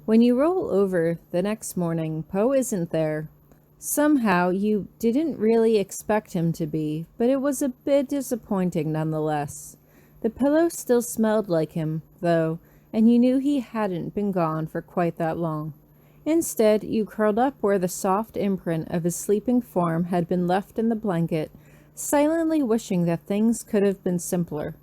When you roll over the next morning, Poe isn't there. Somehow, you didn't really expect him to be, but it was a bit disappointing nonetheless. The pillow still smelled like him, though, and you knew he hadn't been gone for quite that long. Instead, you curled up where the soft imprint of his sleeping form had been left in the blanket, silently wishing that things could have been simpler.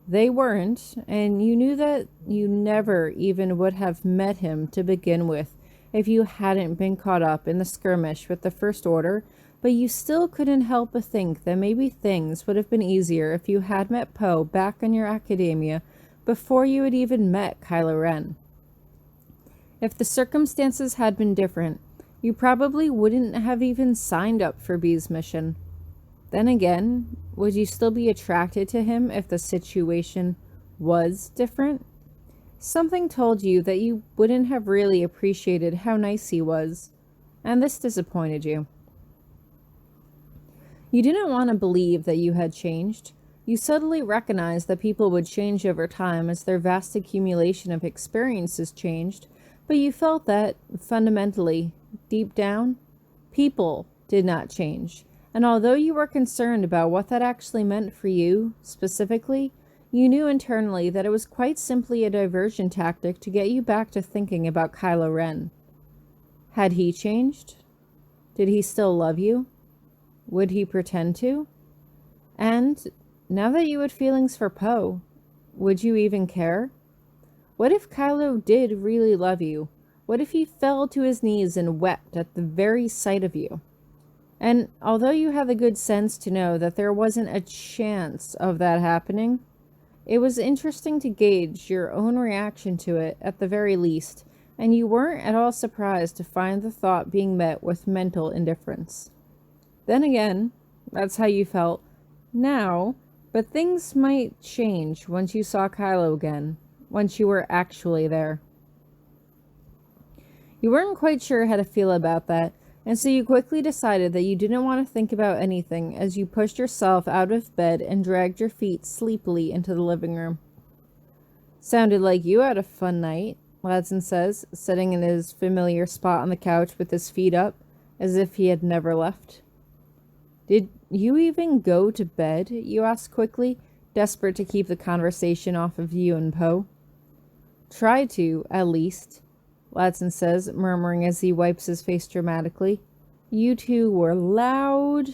They weren't, and you knew that you never even would have met him to begin with if you hadn't been caught up in the skirmish with the First Order, but you still couldn't help but think that maybe things would have been easier if you had met Poe back in your academia before you had even met Kylo Ren. If the circumstances had been different, you probably wouldn't have even signed up for B's mission. Then again, would you still be attracted to him if the situation was different? Something told you that you wouldn't have really appreciated how nice he was, and this disappointed you. You didn't want to believe that you had changed. You subtly recognized that people would change over time as their vast accumulation of experiences changed, but you felt that, fundamentally, deep down, people did not change. And although you were concerned about what that actually meant for you, specifically, you knew internally that it was quite simply a diversion tactic to get you back to thinking about Kylo Ren. Had he changed? Did he still love you? Would he pretend to? And, now that you had feelings for Poe, would you even care? What if Kylo did really love you? What if he fell to his knees and wept at the very sight of you? And although you had the good sense to know that there wasn't a chance of that happening, it was interesting to gauge your own reaction to it at the very least, and you weren't at all surprised to find the thought being met with mental indifference. Then again, that's how you felt now, but things might change once you saw Kylo again, once you were actually there. You weren't quite sure how to feel about that, and so you quickly decided that you didn't want to think about anything as you pushed yourself out of bed and dragged your feet sleepily into the living room. Sounded like you had a fun night, Ladson says, sitting in his familiar spot on the couch with his feet up, as if he had never left. Did you even go to bed? You asked quickly, desperate to keep the conversation off of you and Poe. Try to, at least, Ladson says, murmuring as he wipes his face dramatically. You two were loud.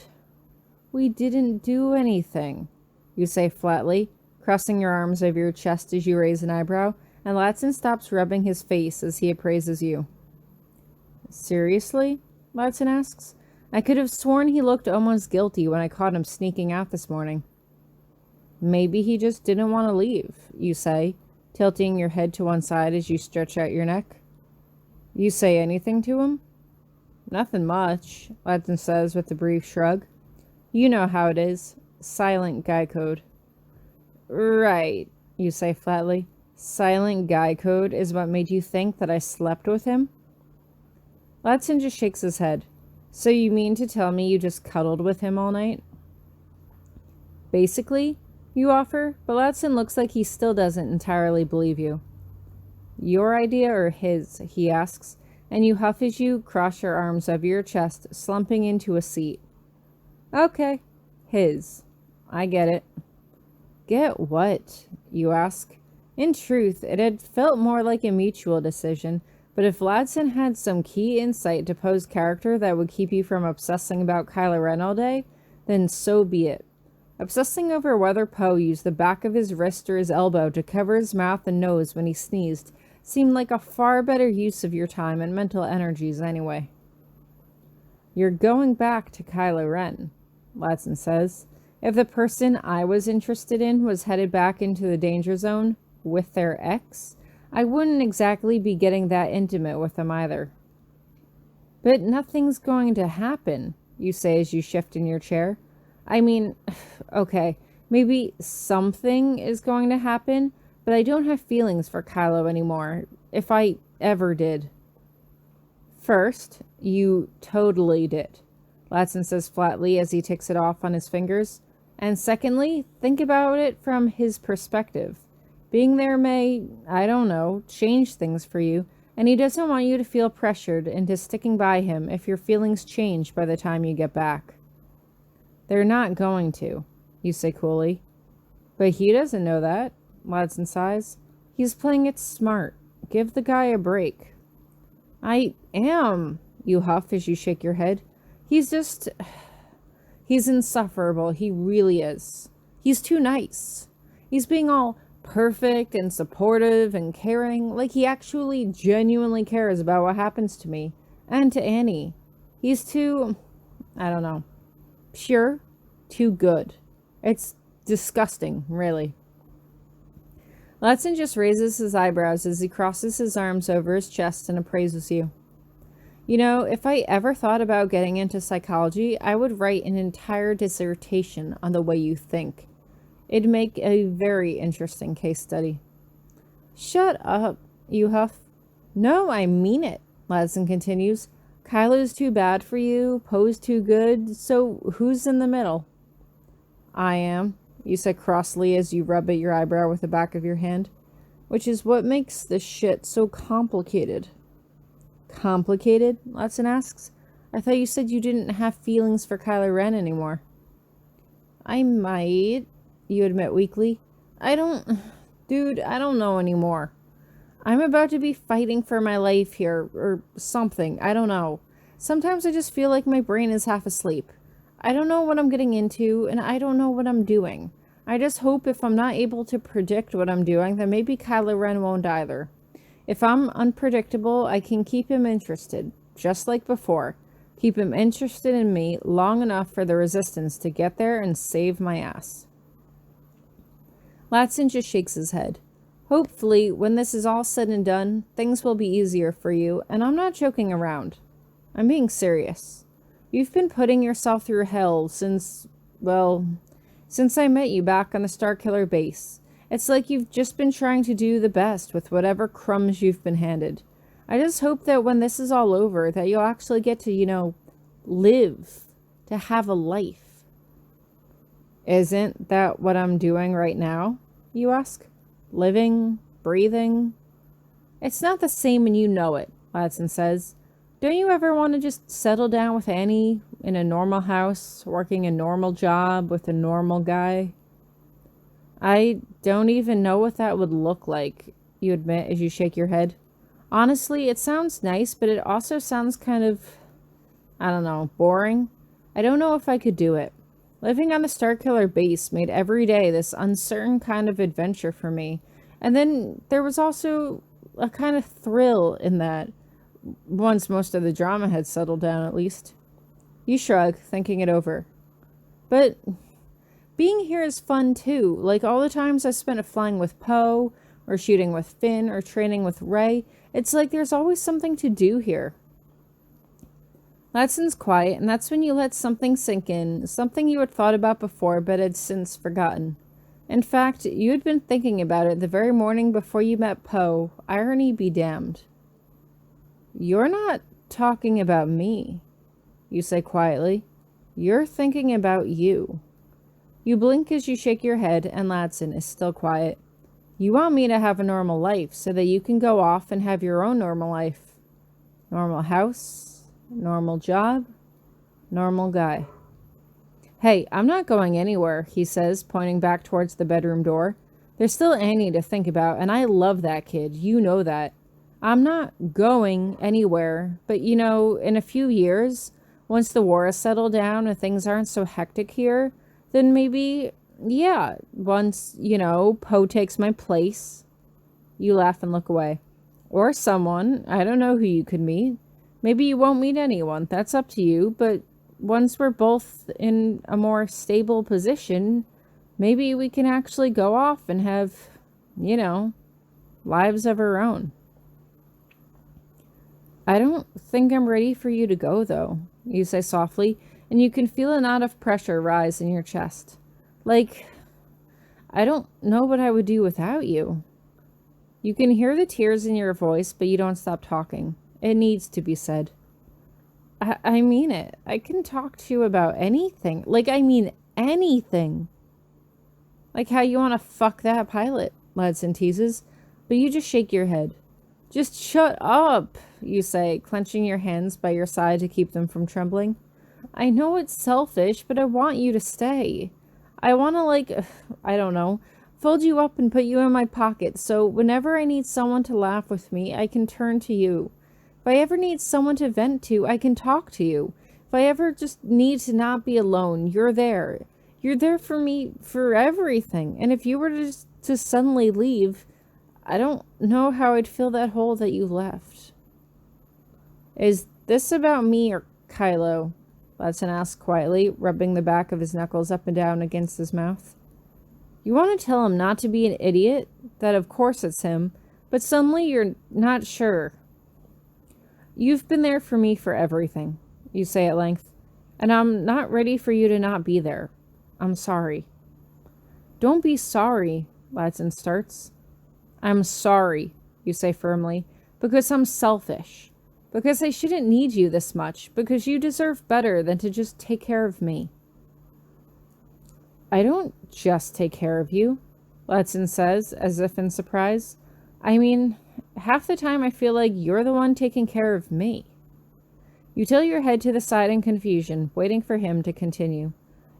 We didn't do anything, you say flatly, crossing your arms over your chest as you raise an eyebrow, and Ladson stops rubbing his face as he appraises you. Seriously? Ladson asks. I could have sworn he looked almost guilty when I caught him sneaking out this morning. Maybe he just didn't want to leave, you say, tilting your head to one side as you stretch out your neck. You say anything to him? Nothing much, Ladson says with a brief shrug. You know how it is. Silent guy code. Right, you say flatly. Silent guy code is what made you think that I slept with him? Ladson just shakes his head. So you mean to tell me you just cuddled with him all night? Basically, you offer, but Ladson looks like he still doesn't entirely believe you. Your idea or his, he asks, and you huff as you cross your arms over your chest, slumping into a seat. Okay, his. I get it. Get what? You ask. In truth, it had felt more like a mutual decision, but if Ladson had some key insight to Poe's character that would keep you from obsessing about Kylo Ren all day, then so be it. Obsessing over whether Poe used the back of his wrist or his elbow to cover his mouth and nose when he sneezed seemed like a far better use of your time and mental energies anyway. You're going back to Kylo Ren, Ladson says. If the person I was interested in was headed back into the danger zone with their ex, I wouldn't exactly be getting that intimate with them either. But nothing's going to happen, you say as you shift in your chair. I mean, okay, maybe something is going to happen, but I don't have feelings for Kylo anymore, if I ever did. First, you totally did, Ladson says flatly as he ticks it off on his fingers. And secondly, think about it from his perspective. Being there may, I don't know, change things for you, and he doesn't want you to feel pressured into sticking by him if your feelings change by the time you get back. They're not going to, you say coolly. But he doesn't know that, Ladson sighs. He's playing it smart. Give the guy a break. I am, you huff as you shake your head. He's insufferable. He really is. He's too nice. He's being all perfect and supportive and caring, like he actually genuinely cares about what happens to me and to Annie. He's too, I don't know, pure, too good. It's disgusting, really. Ladson just raises his eyebrows as he crosses his arms over his chest and appraises you. You know, if I ever thought about getting into psychology, I would write an entire dissertation on the way you think. It'd make a very interesting case study. Shut up, you huff. No, I mean it, Ladson continues. Kylo's too bad for you, Poe's too good, so who's in the middle? I am, you say crossly as you rub at your eyebrow with the back of your hand, which is what makes this shit so complicated. Complicated? Ladson asks. I thought you said you didn't have feelings for Kylo Ren anymore. I might, you admit weakly. Dude, I don't know anymore. I'm about to be fighting for my life here, or something, I don't know. Sometimes I just feel like my brain is half asleep. I don't know what I'm getting into, and I don't know what I'm doing. I just hope if I'm not able to predict what I'm doing, then maybe Kylo Ren won't either. If I'm unpredictable, I can keep him interested, just like before. Keep him interested in me long enough for the Resistance to get there and save my ass. Ladson just shakes his head. Hopefully, when this is all said and done, things will be easier for you, and I'm not joking around. I'm being serious. You've been putting yourself through hell since I met you back on the Starkiller base. It's like you've just been trying to do the best with whatever crumbs you've been handed. I just hope that when this is all over, that you'll actually get to, live, to have a life. Isn't that what I'm doing right now, you ask? Living, breathing? It's not the same and you know it, Ladson says. Don't you ever want to just settle down with Annie in a normal house, working a normal job with a normal guy? I don't even know what that would look like, you admit as you shake your head. Honestly, it sounds nice, but it also sounds kind of, boring. I don't know if I could do it. Living on the Starkiller base made every day this uncertain kind of adventure for me. And then there was also a kind of thrill in that, once most of the drama had settled down at least. You shrug, thinking it over. But being here is fun too, like all the times I spent flying with Poe, or shooting with Finn, or training with Rey. It's like there's always something to do here. Ladson's quiet, and that's when you let something sink in, something you had thought about before but had since forgotten. In fact, you had been thinking about it the very morning before you met Poe, irony be damned. You're not talking about me, you say quietly. You're thinking about you. You blink as you shake your head, and Ladson is still quiet. You want me to have a normal life so that you can go off and have your own normal life. Normal house, normal job, normal guy. Hey, I'm not going anywhere, he says, pointing back towards the bedroom door. There's still Annie to think about, and I love that kid. You know that. I'm not going anywhere, but in a few years, once the war has settled down and things aren't so hectic here, then maybe, once, Poe takes my place. You laugh and look away. Or someone, I don't know who you could meet. Maybe you won't meet anyone, that's up to you, but once we're both in a more stable position, maybe we can actually go off and have, lives of our own. I don't think I'm ready for you to go, though, you say softly, and you can feel a knot of pressure rise in your chest. Like, I don't know what I would do without you. You can hear the tears in your voice, but you don't stop talking. It needs to be said. I mean it. I can talk to you about anything. Anything. Like how you want to fuck that pilot, Ladson teases, but you just shake your head. Just shut up, you say, clenching your hands by your side to keep them from trembling. I know it's selfish, but I want you to stay. I want to, I don't know, fold you up and put you in my pocket, so whenever I need someone to laugh with me, I can turn to you. If I ever need someone to vent to, I can talk to you. If I ever just need to not be alone, you're there. You're there for me for everything. And if you were to suddenly leave, I don't know how I'd fill that hole that you left. Is this about me or Kylo? Ladson asked quietly, rubbing the back of his knuckles up and down against his mouth. You want to tell him not to be an idiot? That of course it's him, but suddenly you're not sure. You've been there for me for everything, you say at length, and I'm not ready for you to not be there. I'm sorry. Don't be sorry, Ladson starts. I'm sorry, you say firmly, because I'm selfish. Because I shouldn't need you this much, because you deserve better than to just take care of me. I don't just take care of you, Ladson says, as if in surprise. I mean, half the time I feel like you're the one taking care of me. You tilt your head to the side in confusion, waiting for him to continue.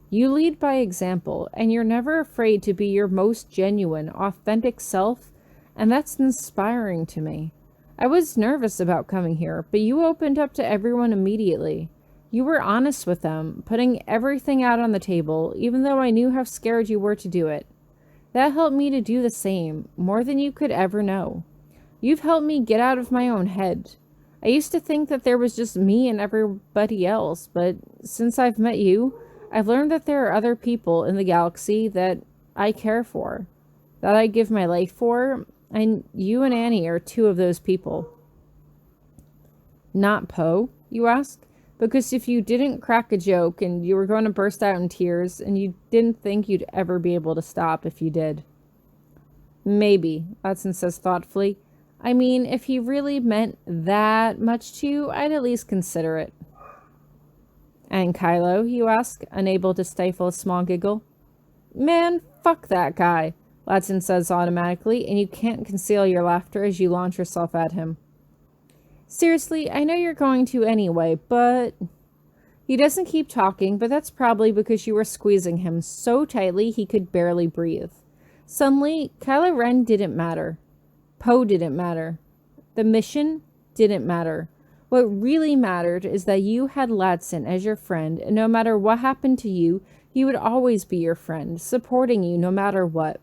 You lead by example, and you're never afraid to be your most genuine, authentic self, and that's inspiring to me. I was nervous about coming here, but you opened up to everyone immediately. You were honest with them, putting everything out on the table, even though I knew how scared you were to do it. That helped me to do the same, more than you could ever know. You've helped me get out of my own head. I used to think that there was just me and everybody else, but since I've met you, I've learned that there are other people in the galaxy that I care for, that I give my life for, and you and Annie are two of those people. Not Poe, you ask? Because if you didn't crack a joke and you were going to burst out in tears and you didn't think you'd ever be able to stop if you did. Maybe, Ladson says thoughtfully. I mean, if he really meant that much to you, I'd at least consider it. And Kylo, you ask, unable to stifle a small giggle. Man, fuck that guy, Ladson says automatically, and you can't conceal your laughter as you launch yourself at him. Seriously, I know you're going to anyway, but... He doesn't keep talking, but that's probably because you were squeezing him so tightly he could barely breathe. Suddenly, Kylo Ren didn't matter. Poe didn't matter. The mission didn't matter. What really mattered is that you had Ladson as your friend, and no matter what happened to you, he would always be your friend, supporting you no matter what.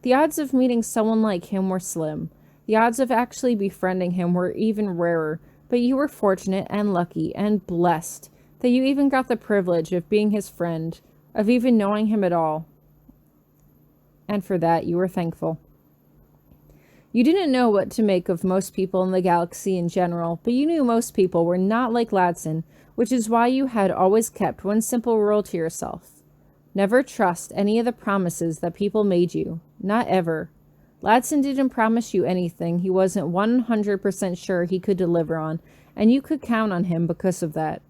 The odds of meeting someone like him were slim. The odds of actually befriending him were even rarer, but you were fortunate and lucky and blessed that you even got the privilege of being his friend, of even knowing him at all. And for that, you were thankful. You didn't know what to make of most people in the galaxy in general, but you knew most people were not like Ladson, which is why you had always kept one simple rule to yourself. Never trust any of the promises that people made you. Not ever. Ladson didn't promise you anything he wasn't 100% sure he could deliver on, and you could count on him because of that.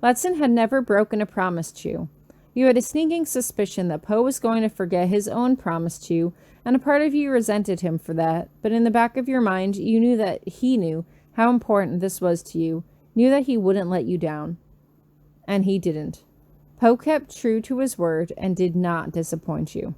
Ladson had never broken a promise to you. You had a sneaking suspicion that Poe was going to forget his own promise to you, and a part of you resented him for that, but in the back of your mind, you knew that he knew how important this was to you, knew that he wouldn't let you down. And he didn't. Poe kept true to his word and did not disappoint you.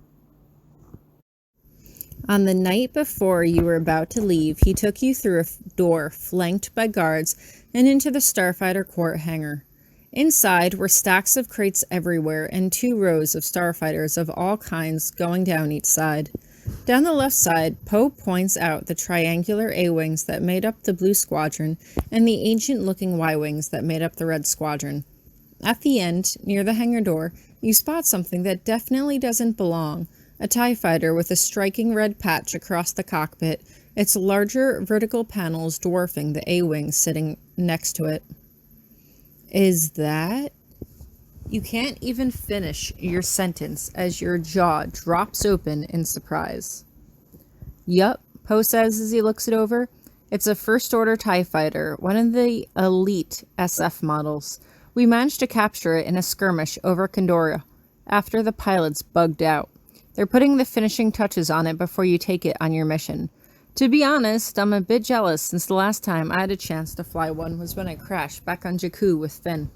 On the night before you were about to leave, he took you through a door flanked by guards and into the Starfighter Court hangar. Inside were stacks of crates everywhere and 2 rows of starfighters of all kinds going down each side. Down the left side, Poe points out the triangular A-wings that made up the Blue Squadron and the ancient-looking Y-wings that made up the Red Squadron. At the end, near the hangar door, you spot something that definitely doesn't belong. A TIE fighter with a striking red patch across the cockpit, its larger vertical panels dwarfing the A-wings sitting next to it. Is that? You can't even finish your sentence as your jaw drops open in surprise. Yup, Poe says as he looks it over. It's a first-order TIE fighter, one of the elite SF models. We managed to capture it in a skirmish over Condora after the pilots bugged out. They're putting the finishing touches on it before you take it on your mission. To be honest, I'm a bit jealous since the last time I had a chance to fly one was when I crashed back on Jakku with Finn.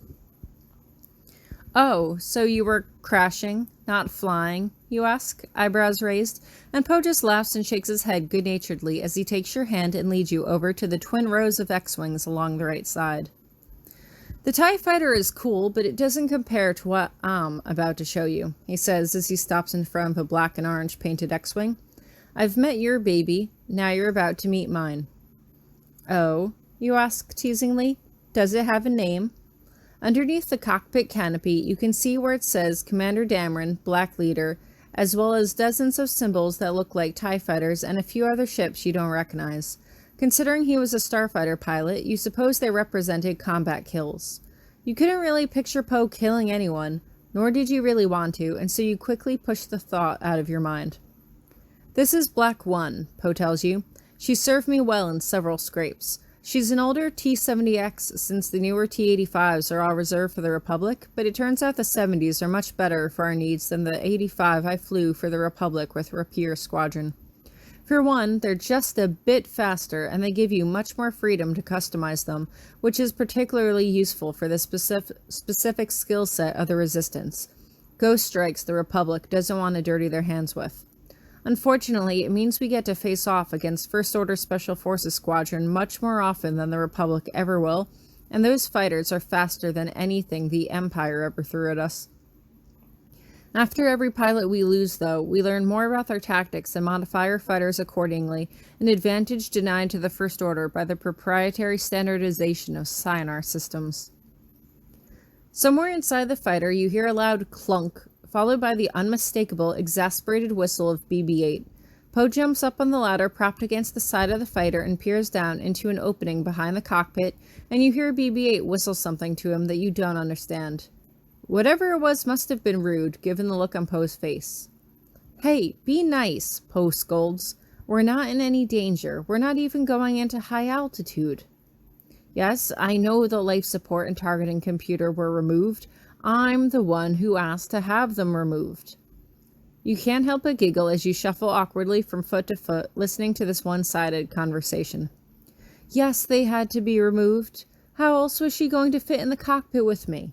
Oh, so you were crashing, not flying, you ask, eyebrows raised, and Poe just laughs and shakes his head good-naturedly as he takes your hand and leads you over to the twin rows of X-Wings along the right side. The TIE Fighter is cool, but it doesn't compare to what I'm about to show you, he says as he stops in front of a black and orange painted X-Wing. I've met your baby, now you're about to meet mine. Oh, you ask teasingly, does it have a name? Underneath the cockpit canopy, you can see where it says Commander Dameron, Black Leader, as well as dozens of symbols that look like TIE fighters and a few other ships you don't recognize. Considering he was a starfighter pilot, you suppose they represented combat kills. You couldn't really picture Poe killing anyone, nor did you really want to, and so you quickly pushed the thought out of your mind. This is Black One, Poe tells you. She served me well in several scrapes. She's an older T-70X since the newer T-85s are all reserved for the Republic, but it turns out the 70s are much better for our needs than the 85 I flew for the Republic with Rapier Squadron. For one, they're just a bit faster and they give you much more freedom to customize them, which is particularly useful for the specific skill set of the Resistance. Ghost strikes the Republic doesn't want to dirty their hands with. Unfortunately, it means we get to face off against First Order Special Forces Squadron much more often than the Republic ever will, and those fighters are faster than anything the Empire ever threw at us. After every pilot we lose, though, we learn more about their tactics and modify our fighters accordingly, an advantage denied to the First Order by the proprietary standardization of sonar systems. Somewhere inside the fighter, you hear a loud clunk, followed by the unmistakable, exasperated whistle of BB-8. Poe jumps up on the ladder propped against the side of the fighter and peers down into an opening behind the cockpit, and you hear BB-8 whistle something to him that you don't understand. Whatever it was must have been rude, given the look on Poe's face. Hey, be nice, Poe scolds. We're not in any danger. We're not even going into high altitude. Yes, I know the life support and targeting computer were removed. I'm the one who asked to have them removed. You can't help but giggle as you shuffle awkwardly from foot to foot, listening to this one-sided conversation. Yes, they had to be removed. How else was she going to fit in the cockpit with me?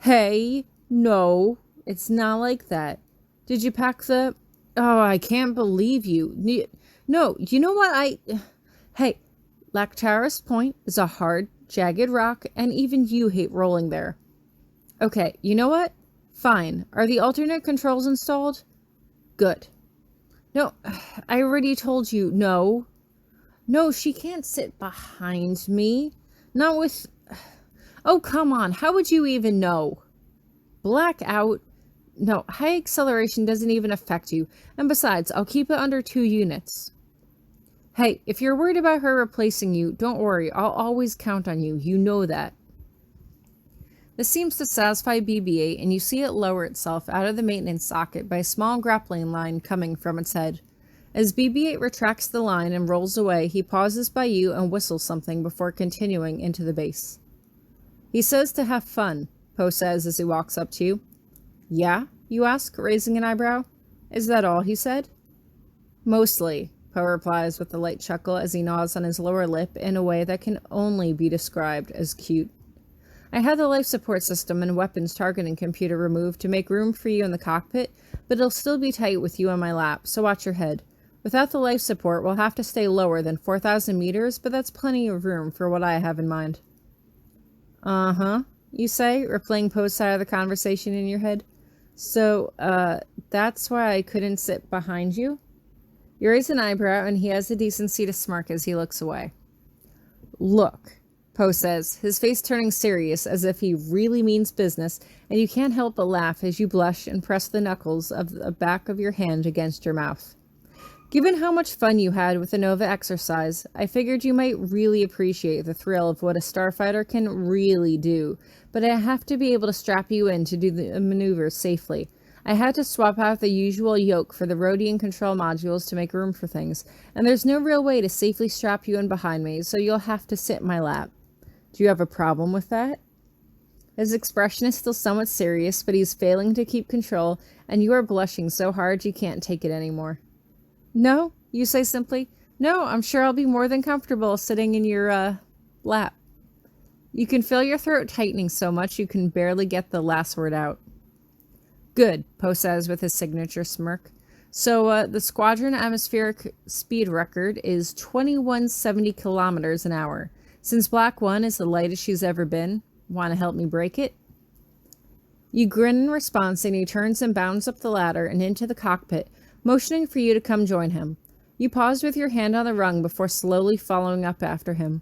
Hey, no, it's not like that. Did you pack the... Oh, I can't believe you. No, you know what Hey, Lactaris Point is a hard, jagged rock, and even you hate rolling there. Okay, you know what? Fine. Are the alternate controls installed? Good. No, I already told you, no. No, she can't sit behind me. Not with... Oh, come on. How would you even know? Blackout? No, high acceleration doesn't even affect you. And besides, I'll keep it under 2 units. Hey, if you're worried about her replacing you, don't worry. I'll always count on you. You know that. This seems to satisfy BB-8, and you see it lower itself out of the maintenance socket by a small grappling line coming from its head. As BB-8 retracts the line and rolls away, he pauses by you and whistles something before continuing into the base. He says to have fun, Poe says as he walks up to you. Yeah? You ask, raising an eyebrow. Is that all he said? Mostly, Poe replies with a light chuckle as he gnaws on his lower lip in a way that can only be described as cute. I had the life support system and weapons targeting computer removed to make room for you in the cockpit, but it'll still be tight with you on my lap, so watch your head. Without the life support, we'll have to stay lower than 4,000 meters, but that's plenty of room for what I have in mind. Uh-huh, you say, replaying Poe's side of the conversation in your head. So, that's why I couldn't sit behind you? You raise an eyebrow, and he has the decency to smirk as he looks away. Look, Poe says, his face turning serious as if he really means business, and you can't help but laugh as you blush and press the knuckles of the back of your hand against your mouth. Given how much fun you had with the Nova exercise, I figured you might really appreciate the thrill of what a starfighter can really do, but I have to be able to strap you in to do the maneuvers safely. I had to swap out the usual yoke for the Rhodian control modules to make room for things, and there's no real way to safely strap you in behind me, so you'll have to sit in my lap. Do you have a problem with that? His expression is still somewhat serious, but he's failing to keep control, and you are blushing so hard you can't take it anymore. No, you say simply. No, I'm sure I'll be more than comfortable sitting in your, lap. You can feel your throat tightening so much you can barely get the last word out. Good, Poe says with his signature smirk. So, the squadron atmospheric speed record is 2170 kilometers an hour. Since Black 1 is the lightest she's ever been, want to help me break it? You grin in response and he turns and bounds up the ladder and into the cockpit, motioning for you to come join him. You pause with your hand on the rung before slowly following up after him.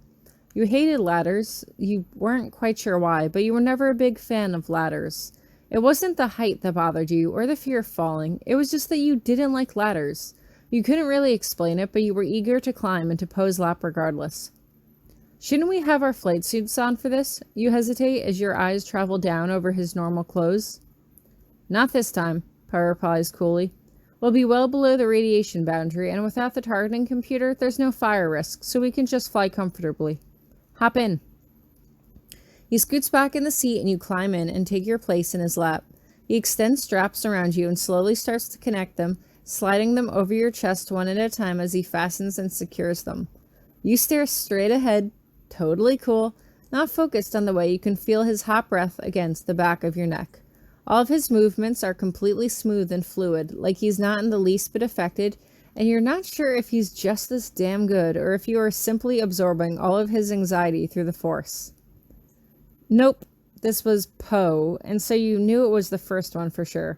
You hated ladders. You weren't quite sure why, but you were never a big fan of ladders. It wasn't the height that bothered you or the fear of falling. It was just that you didn't like ladders. You couldn't really explain it, but you were eager to climb and to Poe's lap regardless. Shouldn't we have our flight suits on for this? You hesitate as your eyes travel down over his normal clothes. Not this time, Poe replies coolly. We'll be well below the radiation boundary, and without the targeting computer, there's no fire risk, so we can just fly comfortably. Hop in. He scoots back in the seat and you climb in and take your place in his lap. He extends straps around you and slowly starts to connect them, sliding them over your chest one at a time as he fastens and secures them. You stare straight ahead, totally cool, not focused on the way you can feel his hot breath against the back of your neck. All of his movements are completely smooth and fluid, like he's not in the least bit affected, and you're not sure if he's just this damn good or if you are simply absorbing all of his anxiety through the Force. Nope, this was Poe, and so you knew it was the first one for sure.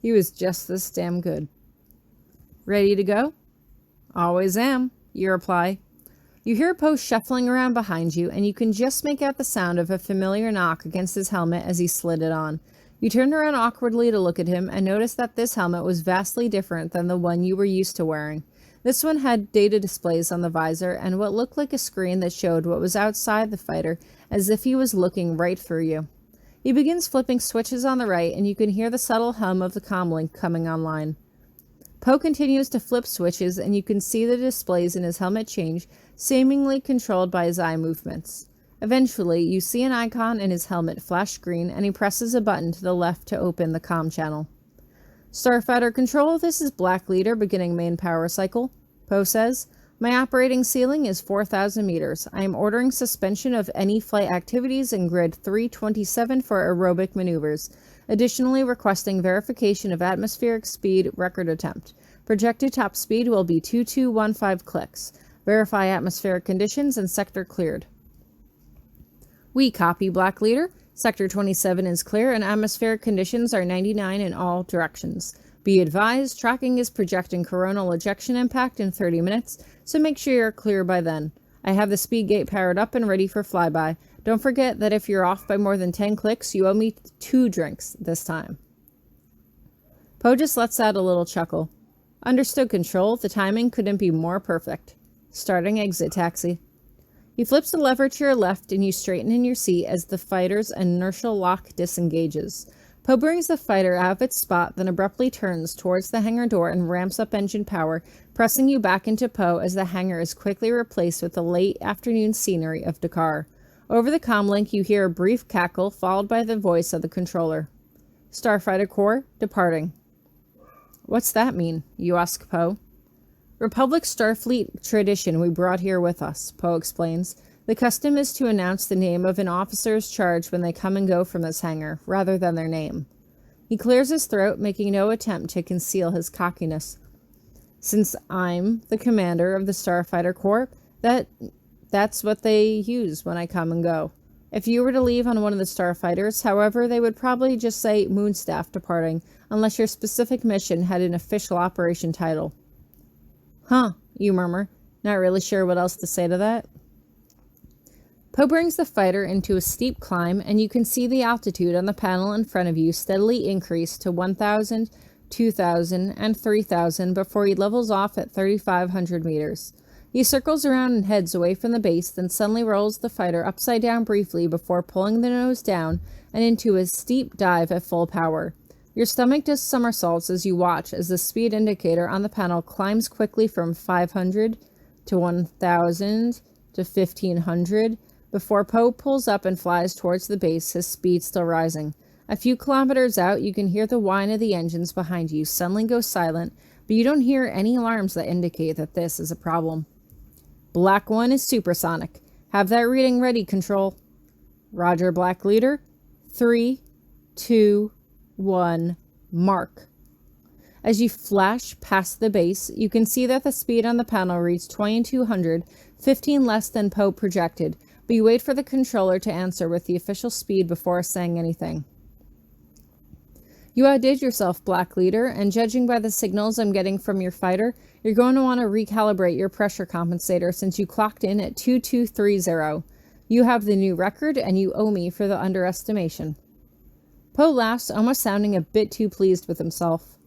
He was just this damn good. Ready to go? Always am, you reply. You hear Poe shuffling around behind you, and you can just make out the sound of a familiar knock against his helmet as he slid it on. You turn around awkwardly to look at him and notice that this helmet was vastly different than the one you were used to wearing. This one had data displays on the visor and what looked like a screen that showed what was outside the fighter, as if he was looking right through you. He begins flipping switches on the right, and you can hear the subtle hum of the comlink coming online. Poe continues to flip switches, and you can see the displays in his helmet change, seemingly controlled by his eye movements. Eventually, you see an icon in his helmet flash green, and he presses a button to the left to open the comm channel. Starfighter Control, this is Black Leader beginning main power cycle, Poe says. My operating ceiling is 4,000 meters. I am ordering suspension of any flight activities in grid 327 for aerobic maneuvers. Additionally, requesting verification of atmospheric speed record attempt. Projected top speed will be 2215 clicks. Verify atmospheric conditions and sector cleared. We copy, Black Leader. Sector 27 is clear and atmospheric conditions are 99 in all directions. Be advised, tracking is projecting coronal ejection impact in 30 minutes, so make sure you're clear by then. I have the speed gate powered up and ready for flyby. Don't forget that if you're off by more than 10 clicks, you owe me 2 drinks this time. Poe just lets out a little chuckle. Understood, Control. The timing couldn't be more perfect. Starting exit taxi. He flips the lever to your left and you straighten in your seat as the fighter's inertial lock disengages. Poe brings the fighter out of its spot, then abruptly turns towards the hangar door and ramps up engine power, pressing you back into Poe as the hangar is quickly replaced with the late afternoon scenery of Dakar. Over the comlink, you hear a brief cackle, followed by the voice of the controller. Starfighter Corps, departing. What's that mean? You ask Poe. Republic Starfleet tradition we brought here with us, Poe explains. The custom is to announce the name of an officer's charge when they come and go from this hangar, rather than their name. He clears his throat, making no attempt to conceal his cockiness. Since I'm the commander of the Starfighter Corps, that's what they use when I come and go. If you were to leave on one of the starfighters, however, they would probably just say Moonstaff departing, unless your specific mission had an official operation title. Huh, you murmur, not really sure what else to say to that. Poe brings the fighter into a steep climb, and you can see the altitude on the panel in front of you steadily increase to 1,000, 2,000, and 3,000 before he levels off at 3,500 meters. He circles around and heads away from the base, then suddenly rolls the fighter upside down briefly before pulling the nose down and into a steep dive at full power. Your stomach does somersaults as you watch as the speed indicator on the panel climbs quickly from 500 to 1,000 to 1,500 before Poe pulls up and flies towards the base, his speed still rising. A few kilometers out, you can hear the whine of the engines behind you suddenly go silent, but you don't hear any alarms that indicate that this is a problem. Black 1 is supersonic. Have that reading ready, Control. Roger, Black Leader. 3, 2, 1, mark. As you flash past the base, you can see that the speed on the panel reads 2200, 15 less than Poe projected, but you wait for the controller to answer with the official speed before saying anything. You outdid yourself, Black Leader, and judging by the signals I'm getting from your fighter, you're going to want to recalibrate your pressure compensator since you clocked in at 2230. You have the new record, and you owe me for the underestimation. Poe laughs, almost sounding a bit too pleased with himself.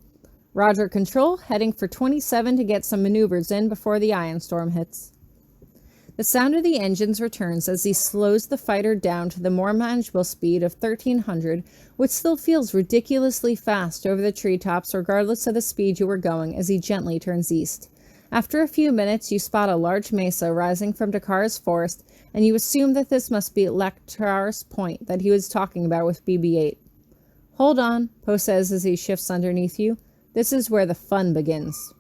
Roger, Control, heading for 27 to get some maneuvers in before the ion storm hits. The sound of the engines returns as he slows the fighter down to the more manageable speed of 1300, which still feels ridiculously fast over the treetops regardless of the speed you were going as he gently turns east. After a few minutes, you spot a large mesa rising from Dakar's forest, and you assume that this must be Lektar's Point that he was talking about with BB-8. Hold on, Poe says as he shifts underneath you. This is where the fun begins.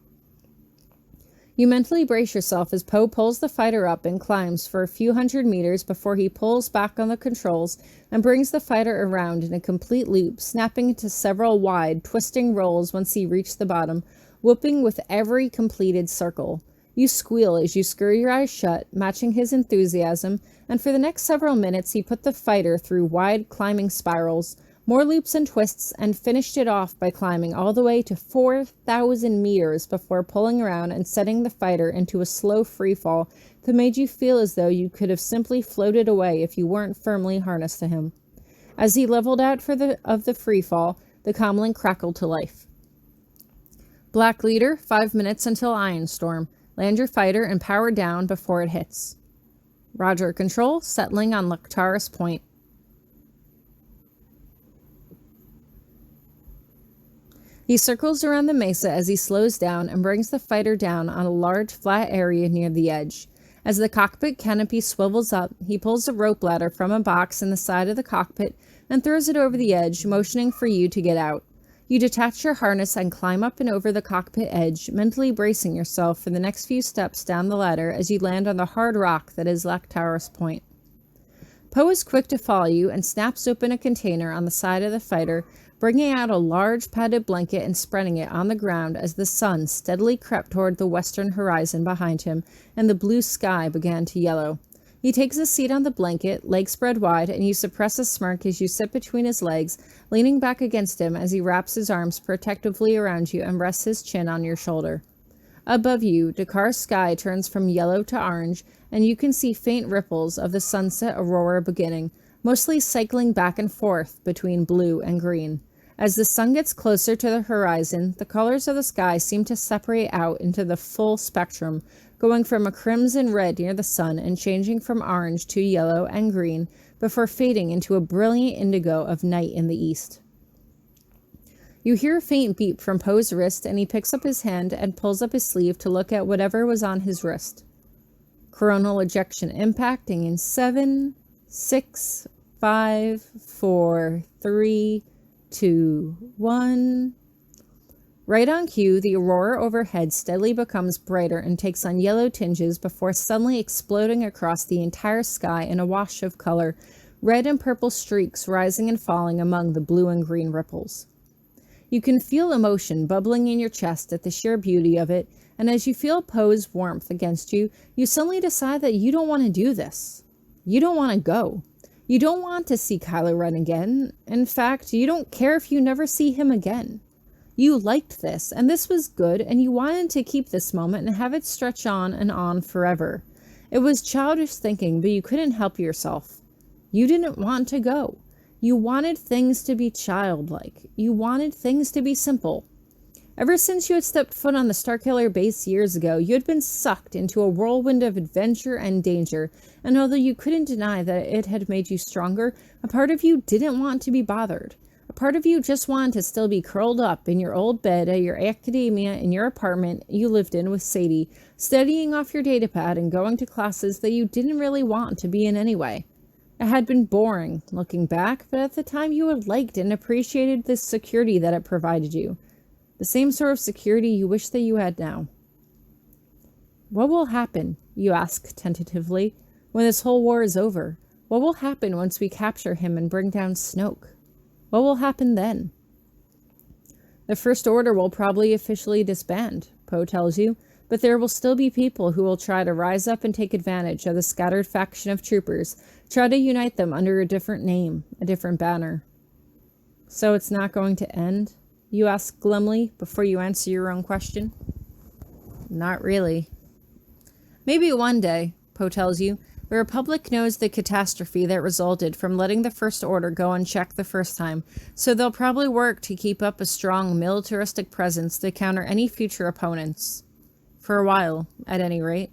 You mentally brace yourself as Poe pulls the fighter up and climbs for a few hundred meters before he pulls back on the controls and brings the fighter around in a complete loop, snapping into several wide, twisting rolls once he reached the bottom, whooping with every completed circle. You squeal as you screw your eyes shut, matching his enthusiasm, and for the next several minutes he put the fighter through wide climbing spirals, more loops and twists, and finished it off by climbing all the way to 4,000 meters before pulling around and setting the fighter into a slow freefall that made you feel as though you could have simply floated away if you weren't firmly harnessed to him. As he leveled out of the freefall, the comlink crackled to life. Black Leader, 5 minutes until Ion Storm. Land your fighter and power down before it hits. Roger, Control, settling on Lektar's Point. He circles around the mesa as he slows down and brings the fighter down on a large flat area near the edge. As the cockpit canopy swivels up, he pulls a rope ladder from a box in the side of the cockpit and throws it over the edge, motioning for you to get out. You detach your harness and climb up and over the cockpit edge, mentally bracing yourself for the next few steps down the ladder as you land on the hard rock that is Lektar's Point. Poe is quick to follow you and snaps open a container on the side of the fighter, bringing out a large padded blanket and spreading it on the ground as the sun steadily crept toward the western horizon behind him and the blue sky began to yellow. He takes a seat on the blanket, legs spread wide, and you suppress a smirk as you sit between his legs, leaning back against him as he wraps his arms protectively around you and rests his chin on your shoulder. Above you, Dakar's sky turns from yellow to orange, and you can see faint ripples of the sunset aurora beginning, mostly cycling back and forth between blue and green. As the sun gets closer to the horizon, the colors of the sky seem to separate out into the full spectrum, going from a crimson red near the sun and changing from orange to yellow and green, before fading into a brilliant indigo of night in the east. You hear a faint beep from Poe's wrist, and he picks up his hand and pulls up his sleeve to look at whatever was on his wrist. Coronal ejection impacting in 7, 6, 5, 4, 3, 2, 1. Right on cue, the aurora overhead steadily becomes brighter and takes on yellow tinges before suddenly exploding across the entire sky in a wash of color, red and purple streaks rising and falling among the blue and green ripples. You can feel emotion bubbling in your chest at the sheer beauty of it, and as you feel Poe's warmth against you, you suddenly decide that you don't want to do this. You don't want to go. You don't want to see Kylo Ren again. In fact, you don't care if you never see him again. You liked this, and this was good, and you wanted to keep this moment and have it stretch on and on forever. It was childish thinking, but you couldn't help yourself. You didn't want to go. You wanted things to be childlike. You wanted things to be simple. Ever since you had stepped foot on the Starkiller base years ago, you had been sucked into a whirlwind of adventure and danger, and although you couldn't deny that it had made you stronger, a part of you didn't want to be bothered. A part of you just wanted to still be curled up in your old bed at your academia in your apartment you lived in with Sadie, studying off your datapad and going to classes that you didn't really want to be in anyway. It had been boring, looking back, but at the time you had liked and appreciated the security that it provided you. The same sort of security you wish that you had now. What will happen, you ask tentatively, when this whole war is over? What will happen once we capture him and bring down Snoke? What will happen then? The First Order will probably officially disband, Poe tells you, but there will still be people who will try to rise up and take advantage of the scattered faction of troopers, try to unite them under a different name, a different banner. So it's not going to end? You ask glumly before you answer your own question. Not really. Maybe one day, Poe tells you, the Republic knows the catastrophe that resulted from letting the First Order go unchecked the first time, so they'll probably work to keep up a strong militaristic presence to counter any future opponents. For a while, at any rate.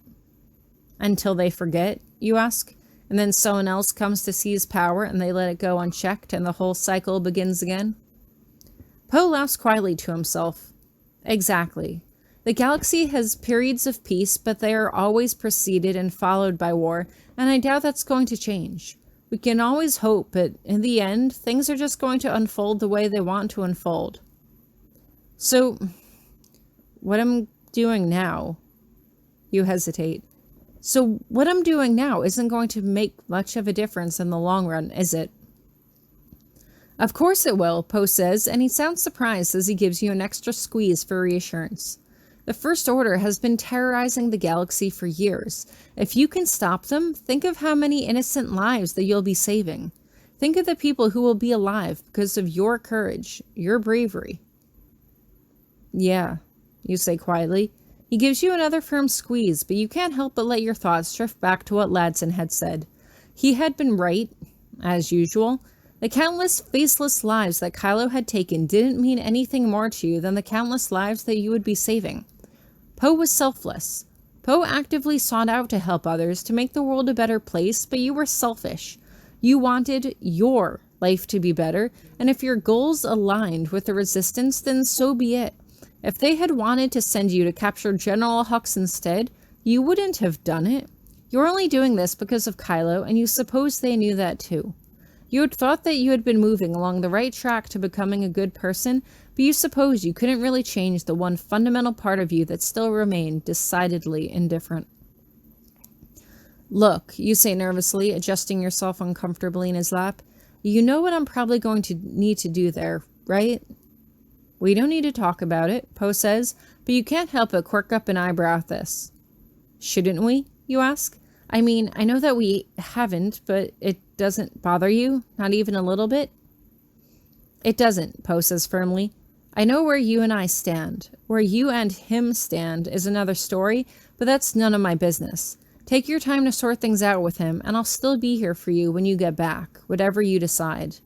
Until they forget, you ask, and then someone else comes to seize power and they let it go unchecked and the whole cycle begins again? Poe laughs quietly to himself. Exactly. The galaxy has periods of peace, but they are always preceded and followed by war, and I doubt that's going to change. We can always hope, but in the end, things are just going to unfold the way they want to unfold. So, what I'm doing now, you hesitate. So what I'm doing now isn't going to make much of a difference in the long run, is it? Of course it will, Poe says, and he sounds surprised as he gives you an extra squeeze for reassurance. The First Order has been terrorizing the galaxy for years. If you can stop them, think of how many innocent lives that you'll be saving. Think of the people who will be alive because of your courage, your bravery. Yeah, you say quietly. He gives you another firm squeeze, but you can't help but let your thoughts drift back to what Ladson had said. He had been right, as usual. The countless faceless lives that Kylo had taken didn't mean anything more to you than the countless lives that you would be saving. Poe was selfless. Poe actively sought out to help others, to make the world a better place, but you were selfish. You wanted your life to be better, and if your goals aligned with the Resistance, then so be it. If they had wanted to send you to capture General Hux instead, you wouldn't have done it. You're only doing this because of Kylo, and you suppose they knew that too. You had thought that you had been moving along the right track to becoming a good person, but you suppose you couldn't really change the one fundamental part of you that still remained decidedly indifferent. Look, you say nervously, adjusting yourself uncomfortably in his lap. You know what I'm probably going to need to do there, right? We don't need to talk about it, Poe says, but you can't help but quirk up an eyebrow at this. Shouldn't we, you ask? I mean, I know that we haven't, but it doesn't bother you? Not even a little bit? It doesn't, Poe says firmly. I know where you and I stand. Where you and him stand is another story, but that's none of my business. Take your time to sort things out with him, and I'll still be here for you when you get back, whatever you decide.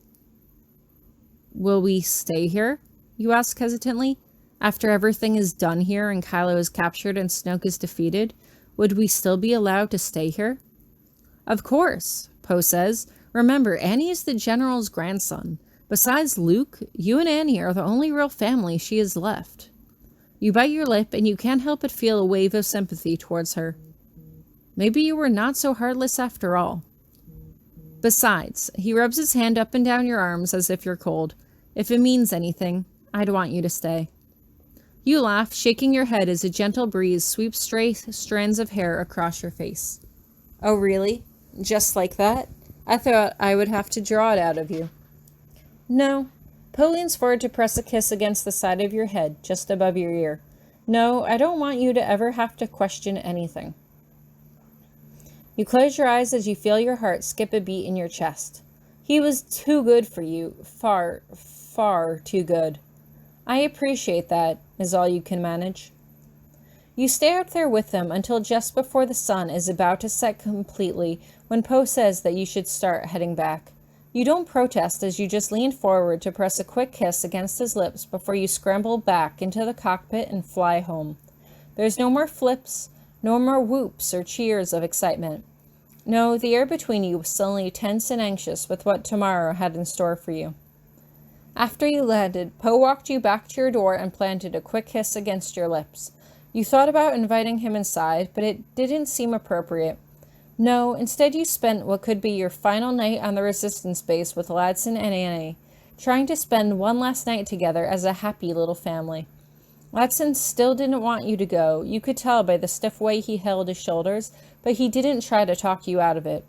Will we stay here? You ask hesitantly. After everything is done here and Kylo is captured and Snoke is defeated, would we still be allowed to stay here? Of course, Poe says. Remember, Annie is the General's grandson. Besides Luke, you and Annie are the only real family she has left. You bite your lip and you can't help but feel a wave of sympathy towards her. Maybe you were not so heartless after all. Besides, he rubs his hand up and down your arms as if you're cold. If it means anything, I'd want you to stay. You laugh, shaking your head as a gentle breeze sweeps stray strands of hair across your face. Oh, really? Just like that? I thought I would have to draw it out of you. No. Poe leans forward to press a kiss against the side of your head, just above your ear. No, I don't want you to ever have to question anything. You close your eyes as you feel your heart skip a beat in your chest. He was too good for you. Far, far too good. I appreciate that, is all you can manage. You stay out there with them until just before the sun is about to set completely when Poe says that you should start heading back. You don't protest as you just lean forward to press a quick kiss against his lips before you scramble back into the cockpit and fly home. There's no more flips, no more whoops or cheers of excitement. No, the air between you was suddenly tense and anxious with what tomorrow had in store for you. After you landed, Poe walked you back to your door and planted a quick kiss against your lips. You thought about inviting him inside, but it didn't seem appropriate. No, instead you spent what could be your final night on the Resistance base with Ladson and Annie, trying to spend one last night together as a happy little family. Latson still didn't want you to go. You could tell by the stiff way he held his shoulders, but he didn't try to talk you out of it.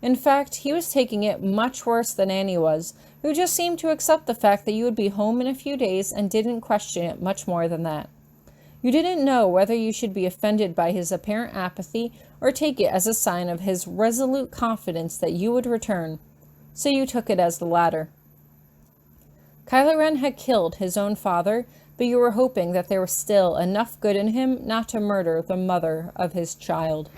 In fact, he was taking it much worse than Annie was, who just seemed to accept the fact that you would be home in a few days and didn't question it much more than that. You didn't know whether you should be offended by his apparent apathy or take it as a sign of his resolute confidence that you would return, so you took it as the latter. Kylo Ren had killed his own father, but you were hoping that there was still enough good in him not to murder the mother of his child.